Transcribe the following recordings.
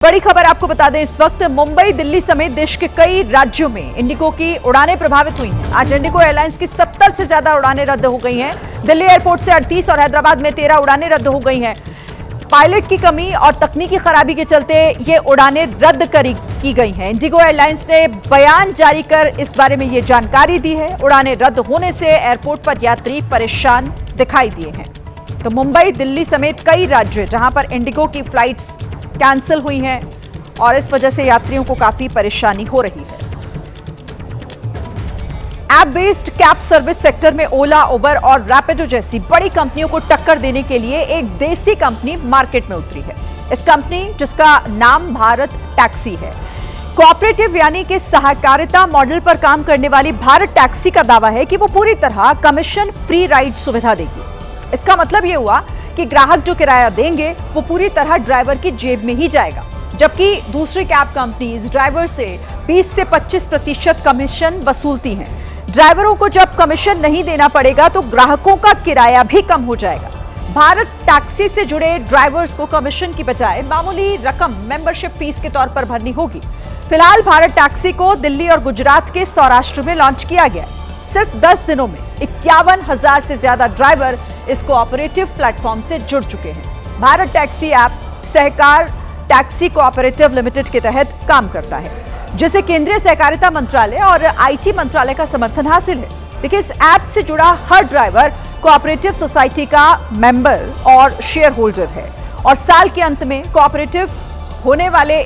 बड़ी खबर आपको बता दें, इस वक्त मुंबई, दिल्ली समेत देश के कई राज्यों में इंडिगो की उड़ानें प्रभावित हुई हैं। आज इंडिगो एयरलाइंस की 70 से ज्यादा उड़ानें रद्द हो गई हैं। दिल्ली एयरपोर्ट से 38 और हैदराबाद में 13 उड़ानें रद्द हो गई हैं। पायलट की कमी और तकनीकी खराबी के चलते ये उड़ानें रद्द की गई हैं। इंडिगो एयरलाइंस ने बयान जारी कर इस बारे में ये जानकारी दी है। उड़ानें रद्द होने से एयरपोर्ट पर यात्री परेशान दिखाई दिए हैं। तो मुंबई, दिल्ली समेत कई राज्य जहां पर इंडिगो की फ्लाइट्स कैंसिल हुई हैं और इस वजह से यात्रियों को काफी परेशानी हो रही है। App based cab service sector में ओला, उबर और रैपिडो जैसी बड़ी कंपनियों को टक्कर देने के लिए एक देसी कंपनी मार्केट में उतरी है। इस कंपनी, जिसका नाम भारत टैक्सी है, कोऑपरेटिव यानी कि सहकारिता मॉडल पर काम करने वाली भारत टैक्सी का दावा है कि वो पूरी तरह कमीशन फ्री राइड सुविधा देगी। इसका मतलब ये हुआ कि ग्राहक जो किराया देंगे वो पूरी तरह ड्राइवर की जेब में ही जाएगा, जबकि दूसरी कैब कंपनीज ड्राइवर से 20 से 25% कमीशन वसूलती हैं। ड्राइवरों को जब कमीशन नहीं देना पड़ेगा तो ग्राहकों का किराया भी कम हो जाएगा। भारत टैक्सी से जुड़े ड्राइवर्स को कमीशन की बजाय मामूली रकम मेंबरशिप फीस के तौर पर भरनी होगी। फिलहाल भारत टैक्सी को दिल्ली और गुजरात के सौराष्ट्र में लॉन्च किया गया। सिर्फ 10 दिनों में 51,000 से ज्यादा ड्राइवर इस कोऑपरेटिव प्लेटफॉर्म से जुड़ चुके हैं। भारत टैक्सी ऐप सहकार टैक्सी कोऑपरेटिव लिमिटेड के तहत काम करता है, जिसे केंद्रीय सहकारिता मंत्रालय और आईटी मंत्रालय का समर्थन हासिल है। देखिए, इस ऐप से जुड़ा हर ड्राइवर कोऑपरेटिव सोसाइटी का मेंबर और शेयर होल्डर है और साल के अंत में कोऑपरेटिव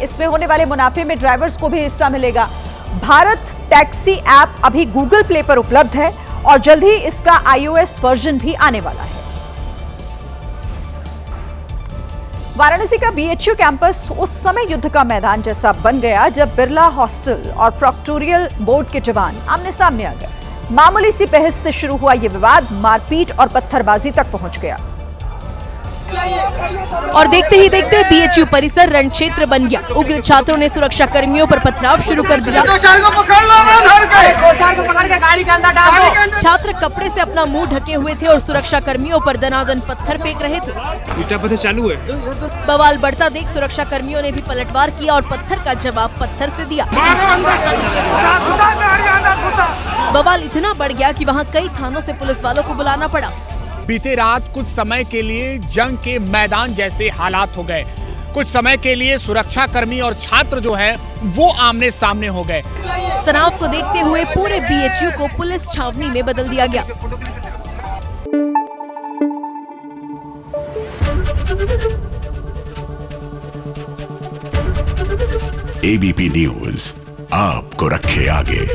इसमें होने वाले मुनाफे में ड्राइवर्स को भी हिस्सा मिलेगा। भारत टैक्सी ऐप अभी गूगल प्ले पर उपलब्ध है और जल्द ही इसका iOS वर्जन भी आने वाला है। वाराणसी का बीएचयू कैंपस उस समय युद्ध का मैदान जैसा बन गया जब बिरला हॉस्टल और प्रोक्टोरियल बोर्ड के जवान आमने सामने आ गए। मामूली सी बहस से शुरू हुआ यह विवाद मारपीट और पत्थरबाजी तक पहुंच गया और देखते ही देखते बीएचयू परिसर रण क्षेत्र बन गया। उग्र छात्रों ने सुरक्षा कर्मियों पर पथराव शुरू कर दिया। छात्र कपड़े से अपना मुंह ढके हुए थे और सुरक्षा कर्मियों पर दनादन पत्थर फेंक रहे थे। चालू है। बवाल बढ़ता देख सुरक्षा कर्मियों ने भी पलटवार किया और पत्थर का जवाब पत्थर से दिया। बवाल इतना बढ़ गया कि वहाँ कई थानों से पुलिस वालों को बुलाना पड़ा। बीते रात कुछ समय के लिए जंग के मैदान जैसे हालात हो गए। कुछ समय के लिए सुरक्षा कर्मी और छात्र जो है वो आमने सामने हो गए। तनाव को देखते हुए पूरे बीएचयू को पुलिस छावनी में बदल दिया गया। एबीपी न्यूज आपको रखे आगे।